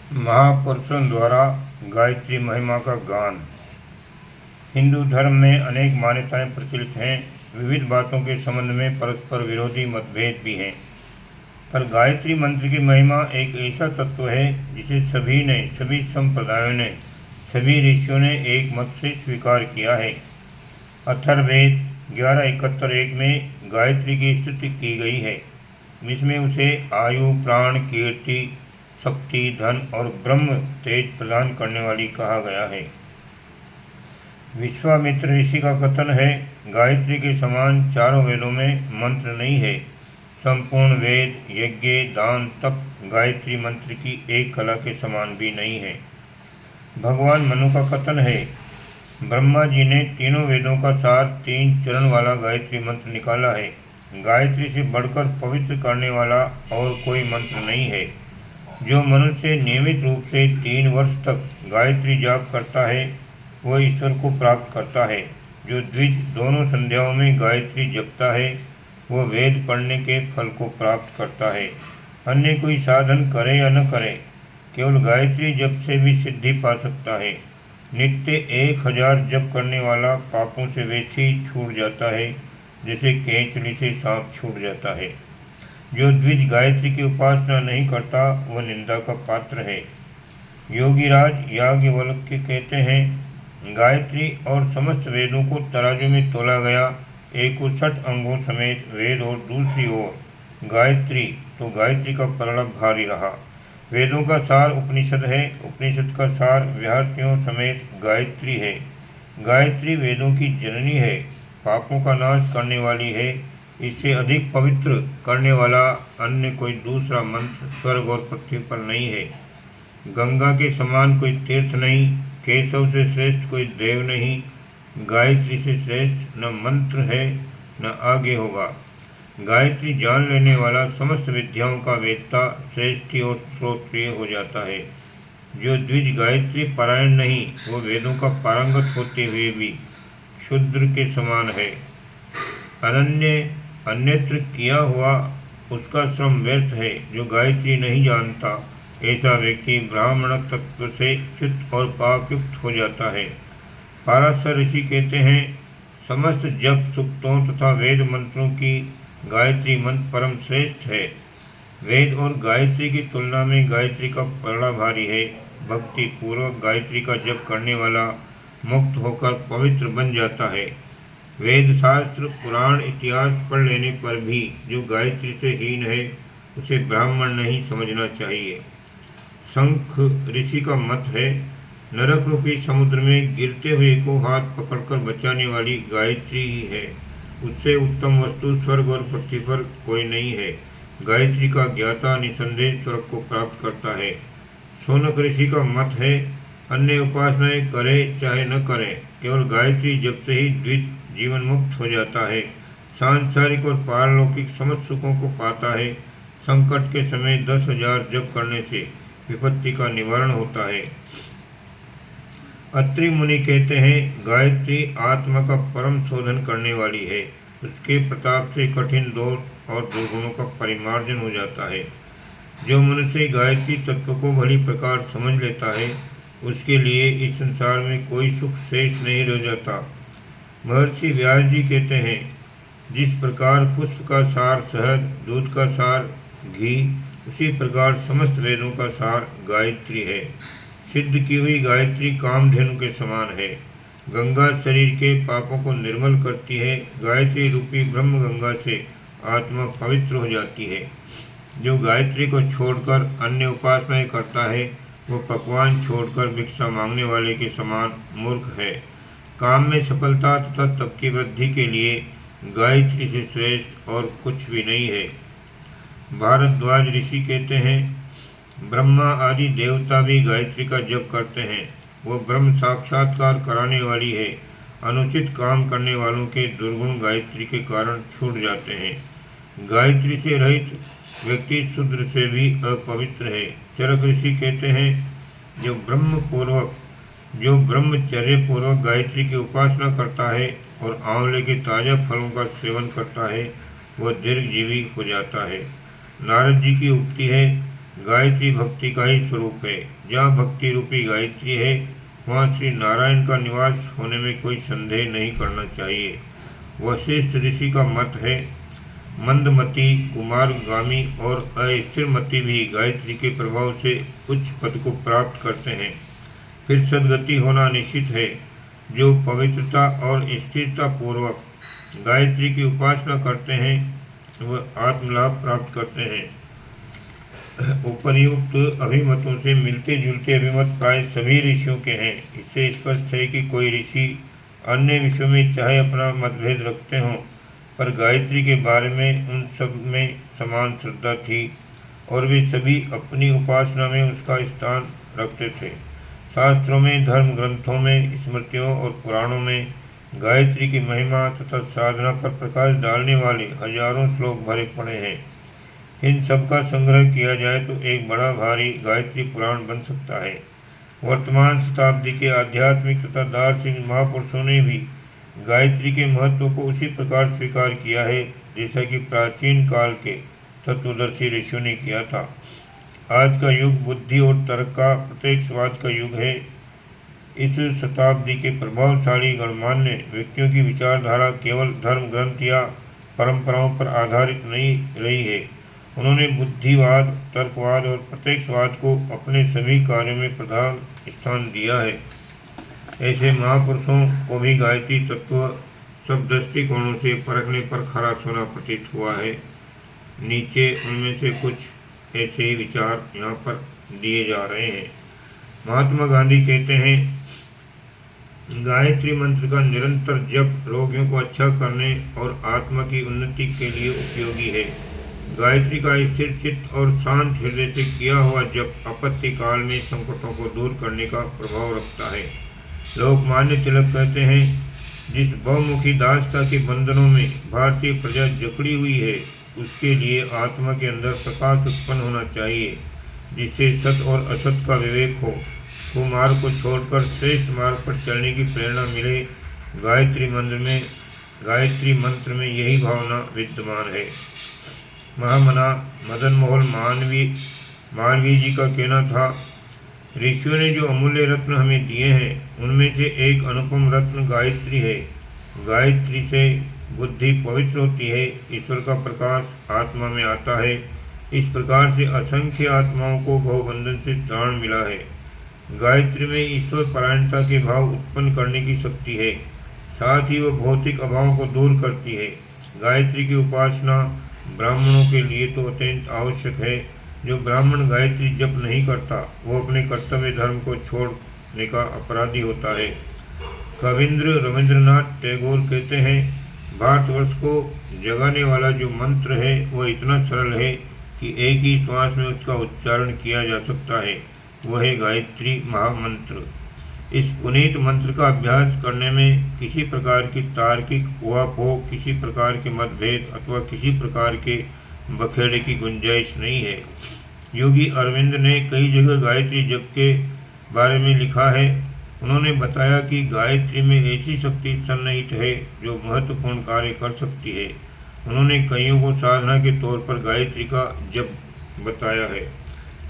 महापुरुषों द्वारा गायत्री महिमा का गान। हिंदू धर्म में अनेक मान्यताएं प्रचलित हैं। विविध बातों के संबंध में परस्पर विरोधी मतभेद भी हैं, पर गायत्री मंत्र की महिमा एक ऐसा तत्व है जिसे सभी संप्रदायों ने, सभी ऋषियों ने एक मत से स्वीकार किया है। अथर्ववेद 11:71 में गायत्री की स्तुति की गई है, जिसमें उसे आयु, प्राण, कीर्ति, शक्ति, धन और ब्रह्म तेज प्रदान करने वाली कहा गया है। विश्वामित्र ऋषि का कथन है, गायत्री के समान चारों वेदों में मंत्र नहीं है। संपूर्ण वेद, यज्ञ, दान, तप गायत्री मंत्र की एक कला के समान भी नहीं है। भगवान मनु का कथन है, ब्रह्मा जी ने तीनों वेदों का सार 3 चरण वाला गायत्री मंत्र निकाला है। गायत्री से बढ़कर पवित्र करने वाला और कोई मंत्र नहीं है। जो मनुष्य नियमित रूप से 3 वर्ष तक गायत्री जाप करता है, वह ईश्वर को प्राप्त करता है। जो द्विज दोनों संध्याओं में गायत्री जपता है, वह वेद पढ़ने के फल को प्राप्त करता है। अन्य कोई साधन करे या न करे, केवल गायत्री जप से भी सिद्धि पा सकता है। नित्य 1000 जप करने वाला पापों से वैसे ही छूट जाता है जैसे केंचुली से सांप छूट जाता है। जो द्विज गायत्री की उपासना नहीं करता, वह निंदा का पात्र है। योगीराज याज्ञवल्क्य कहते हैं, गायत्री और समस्त वेदों को तराजू में तोला गया, 61 अंगों समेत वेद और दूसरी ओर गायत्री, तो गायत्री का पलड़ा भारी रहा। वेदों का सार उपनिषद है, उपनिषद का सार विहर्तियों समेत गायत्री है। गायत्री वेदों की जननी है, पापों का नाश करने वाली है। इससे अधिक पवित्र करने वाला अन्य कोई दूसरा मंत्र स्वर्ग और पृथ्वी पर नहीं है। गंगा के समान कोई तीर्थ नहीं, केशव से श्रेष्ठ कोई देव नहीं। गायत्री से श्रेष्ठ न मंत्र है न आगे होगा। गायत्री जान लेने वाला समस्त विद्याओं का वेत्ता, श्रेष्ठी और श्रोत्रिय हो जाता है। जो द्विज गायत्री पारायण नहीं, वो वेदों का पारंगत होते हुए भी शूद्र के समान है। अन्यत्र किया हुआ उसका श्रम व्यर्थ है। जो गायत्री नहीं जानता, ऐसा व्यक्ति ब्राह्मण तत्व से च्युत और पापयुक्त हो जाता है। पाराशर ऋषि कहते हैं, समस्त जप, सूक्तों तथा वेद मंत्रों की गायत्री मंत्र परम श्रेष्ठ है। वेद और गायत्री की तुलना में गायत्री का पलड़ा भारी है। भक्ति पूर्वक गायत्री का जप करने वाला मुक्त होकर पवित्र बन जाता है। वेद, शास्त्र, पुराण, इतिहास पढ़ लेने पर भी जो गायत्री से हीन है, उसे ब्राह्मण नहीं समझना चाहिए। शंख ऋषि का मत है, नरक रूपी समुद्र में गिरते हुए को हाथ पकड़कर बचाने वाली गायत्री ही है। उससे उत्तम वस्तु स्वर्ग और पृथ्वी पर कोई नहीं है। गायत्री का ज्ञाता निसंदेह स्वर्ग को प्राप्त करता है। शौनक ऋषि का मत है, अन्य उपासनाएं करे चाहे न करे, केवल गायत्री जप से ही द्विज जीवन मुक्त हो जाता है। सांसारिक और पारलौकिक समस्त सुखों को पाता है। संकट के समय 10,000 जप करने से विपत्ति का निवारण होता है। अत्रि मुनि कहते हैं, गायत्री आत्मा का परम शोधन करने वाली है। उसके प्रताप से कठिन दोष और दुर्गुणों का परिमार्जन हो जाता है। जो मनुष्य गायत्री तत्व को भली प्रकार समझ लेता है, उसके लिए इस संसार में कोई सुख शेष नहीं रह जाता। महर्षि व्यास जी कहते हैं, जिस प्रकार पुष्प का सार शहद, दूध का सार घी, उसी प्रकार समस्त वेदों का सार गायत्री है। सिद्ध की हुई गायत्री कामधेनु के समान है। गंगा शरीर के पापों को निर्मल करती है। गायत्री रूपी ब्रह्म गंगा से आत्मा पवित्र हो जाती है। जो गायत्री को छोड़कर अन्य उपासनाएं करता है, वो पकवान छोड़कर भिक्षा मांगने वाले के समान मूर्ख है। काम में सफलता तथा तप की वृद्धि के लिए गायत्री से श्रेष्ठ और कुछ भी नहीं है। भारद्वाज ऋषि कहते हैं, ब्रह्मा आदि देवता भी गायत्री का जप करते हैं। वो ब्रह्म साक्षात्कार कराने वाली है। अनुचित काम करने वालों के दुर्गुण गायत्री के कारण छूट जाते हैं। गायत्री से रहित व्यक्ति शूद्र से भी अपवित्र है। चरक ऋषि कहते हैं, जो ब्रह्मचर्य पूर्वक गायत्री की उपासना करता है और आंवले के ताजा फलों का सेवन करता है, वह दीर्घजीवी हो जाता है। नारद जी की उक्ति है, गायत्री भक्ति का ही स्वरूप है। जहाँ भक्ति रूपी गायत्री है वहाँ श्री नारायण का निवास होने में कोई संदेह नहीं करना चाहिए। वशिष्ठ ऋषि का मत है, मंदमती, कुमारगामी और अस्थिरमती भी गायत्री के प्रभाव से उच्च पद को प्राप्त करते हैं। फिर सद्गति होना निश्चित है। जो पवित्रता और स्थिरता पूर्वक गायत्री की उपासना करते हैं वह आत्मलाभ प्राप्त करते हैं। उपर्युक्त अभिमतों से मिलते जुलते अभिमत प्राय सभी ऋषियों के हैं। इससे स्पष्ट है कि कोई ऋषि अन्य विषयों में चाहे अपना मतभेद रखते हों, पर गायत्री के बारे में उन सब में समान श्रद्धा थी और वे सभी अपनी उपासना में उसका स्थान रखते थे। शास्त्रों में, धर्म ग्रंथों में, स्मृतियों और पुराणों में गायत्री की महिमा तथा साधना पर प्रकाश डालने वाले हजारों श्लोक भरे पड़े हैं। इन सब का संग्रह किया जाए तो एक बड़ा भारी गायत्री पुराण बन सकता है। वर्तमान शताब्दी के आध्यात्मिक तथा दार्शनिक महापुरुषों ने भी गायत्री के महत्व को उसी प्रकार स्वीकार किया है जैसा कि प्राचीन काल के तत्वदर्शी ऋषियों ने किया था। आज का युग बुद्धि और तर्क का प्रत्यक्षवाद का युग है। इस शताब्दी के प्रभावशाली गणमान्य व्यक्तियों की विचारधारा केवल धर्म ग्रंथ या परंपराओं पर आधारित नहीं रही है। उन्होंने बुद्धिवाद, तर्कवाद और प्रत्यक्षवाद को अपने सभी कार्यों में प्रधान स्थान दिया है। ऐसे महापुरुषों को भी गायत्री तत्व सब दृष्टिकोणों से परखने पर खरा सोना प्रतीत हुआ है। नीचे उनमें से कुछ ऐसे ही विचार यहाँ पर दिए जा रहे हैं। महात्मा गांधी कहते हैं, गायत्री मंत्र का निरंतर जप रोगियों को अच्छा करने और आत्मा की उन्नति के लिए उपयोगी है। गायत्री का स्थिर चित्त और शांत हृदय से किया हुआ जप आपत्ति काल में संकटों को दूर करने का प्रभाव रखता है। लोकमान्य तिलक कहते हैं, जिस बहुमुखी दासता के बंधनों में भारतीय प्रजा जकड़ी हुई है उसके लिए आत्मा के अंदर प्रकाश उत्पन्न होना चाहिए, जिससे सत और असत का विवेक हो, कुमार्ग को छोड़कर श्रेष्ठ मार्ग पर चलने की प्रेरणा मिले। गायत्री मंत्र में यही भावना विद्यमान है। महामना मदन मोहन मालवीय जी का कहना था, ऋषियों ने जो अमूल्य रत्न हमें दिए हैं उनमें से एक अनुपम रत्न गायत्री है। गायत्री से बुद्धि पवित्र होती है, ईश्वर का प्रकाश आत्मा में आता है। इस प्रकार से असंख्य आत्माओं को भवबंधन से त्राण मिला है। गायत्री में ईश्वर परायणता के भाव उत्पन्न करने की शक्ति है, साथ ही वह भौतिक अभाव को दूर करती है। गायत्री की उपासना ब्राह्मणों के लिए तो अत्यंत आवश्यक है। जो ब्राह्मण गायत्री जप नहीं करता वो अपने कर्तव्य धर्म को छोड़ने का अपराधी होता है। कविंद्र रविंद्रनाथ टैगोर कहते हैं, भारतवर्ष को जगाने वाला जो मंत्र है वह इतना सरल है कि एक ही श्वास में उसका उच्चारण किया जा सकता है, वह है गायत्री महामंत्र। इस पुनीत मंत्र का अभ्यास करने में किसी प्रकार की तार्किक उहापोह, किसी प्रकार के मतभेद अथवा किसी प्रकार के बखेड़े की गुंजाइश नहीं है। योगी अरविंद ने कई जगह गायत्री जप के बारे में लिखा है। उन्होंने बताया कि गायत्री में ऐसी शक्ति सन्निहित है जो महत्वपूर्ण कार्य कर सकती है। उन्होंने कईयों को साधना के तौर पर गायत्री का जप बताया है।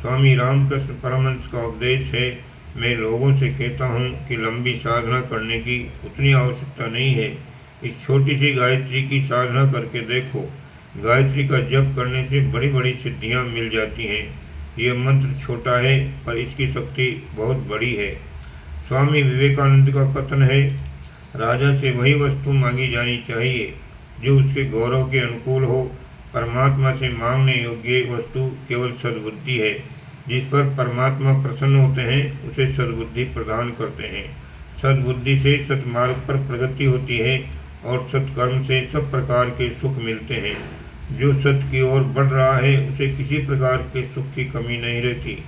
स्वामी रामकृष्ण परमहंस का उपदेश है, मैं लोगों से कहता हूँ कि लंबी साधना करने की उतनी आवश्यकता नहीं है। इस छोटी सी गायत्री की साधना करके देखो। गायत्री का जप करने से बड़ी बड़ी सिद्धियाँ मिल जाती हैं। यह मंत्र छोटा है पर इसकी शक्ति बहुत बड़ी है। स्वामी विवेकानंद का कथन है, राजा से वही वस्तु मांगी जानी चाहिए जो उसके गौरव के अनुकूल हो। परमात्मा से मांगने योग्य वस्तु केवल सद्बुद्धि है। जिस पर परमात्मा प्रसन्न होते हैं उसे सद्बुद्धि प्रदान करते हैं। सद्बुद्धि से सत्मार्ग पर प्रगति होती है और सत्कर्म से सब प्रकार के सुख मिलते हैं। जो सत्य की ओर बढ़ रहा है उसे किसी प्रकार के सुख की कमी नहीं रहती।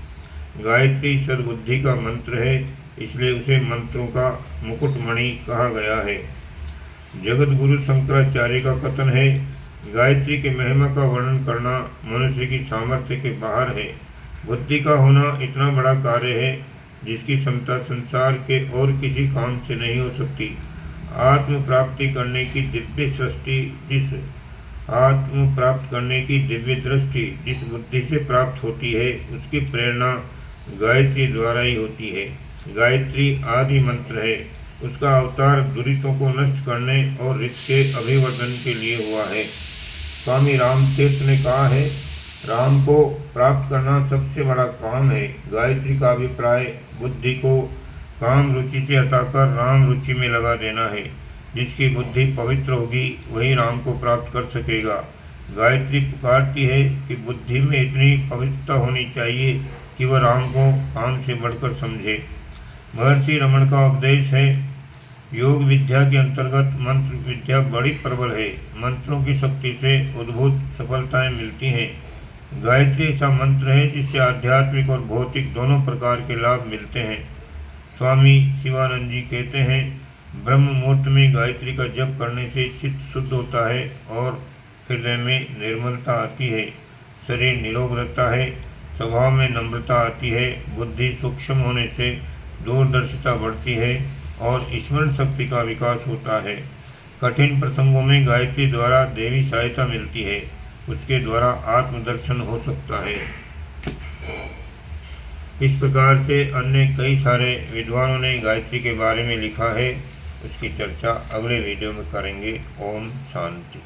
गायत्री सद्बुद्धि का मंत्र है, इसलिए उसे मंत्रों का मुकुटमणि कहा गया है। जगत गुरु शंकराचार्य का कथन है, गायत्री की महिमा का वर्णन करना मनुष्य की सामर्थ्य के बाहर है। बुद्धि का होना इतना बड़ा कार्य है जिसकी क्षमता संसार के और किसी काम से नहीं हो सकती। आत्म प्राप्ति करने की दिव्य सृष्टि जिस आत्म प्राप्त करने की दिव्य दृष्टि जिस बुद्धि से प्राप्त होती है उसकी प्रेरणा गायत्री द्वारा ही होती है। गायत्री आदि मंत्र है, उसका अवतार दुरितों को नष्ट करने और ऋत के अभिवर्धन के लिए हुआ है। स्वामी रामतीर्थ ने कहा है, राम को प्राप्त करना सबसे बड़ा काम है। गायत्री का अभिप्राय बुद्धि को काम रुचि से हटाकर राम रुचि में लगा देना है। जिसकी बुद्धि पवित्र होगी वही राम को प्राप्त कर सकेगा। गायत्री पुकारती है कि बुद्धि में इतनी पवित्रता होनी चाहिए कि वह राम को काम से बढ़कर समझे। महर्षि रमण का उपदेश है, योग विद्या के अंतर्गत मंत्र विद्या बड़ी प्रबल है। मंत्रों की शक्ति से अद्भुत सफलताएं मिलती हैं। गायत्री ऐसा मंत्र है जिससे आध्यात्मिक और भौतिक दोनों प्रकार के लाभ मिलते हैं। स्वामी शिवानंद जी कहते हैं, ब्रह्म मुहूर्त में गायत्री का जप करने से चित्त शुद्ध होता है और हृदय में निर्मलता आती है, शरीर निरोग रहता है, स्वभाव में नम्रता आती है, बुद्धि सूक्ष्म होने से दूरदर्शिता बढ़ती है और स्मरण शक्ति का विकास होता है। कठिन प्रसंगों में गायत्री द्वारा देवी सहायता मिलती है, उसके द्वारा आत्मदर्शन हो सकता है। इस प्रकार से अन्य कई सारे विद्वानों ने गायत्री के बारे में लिखा है। उसकी चर्चा अगले वीडियो में करेंगे। ओम शांति।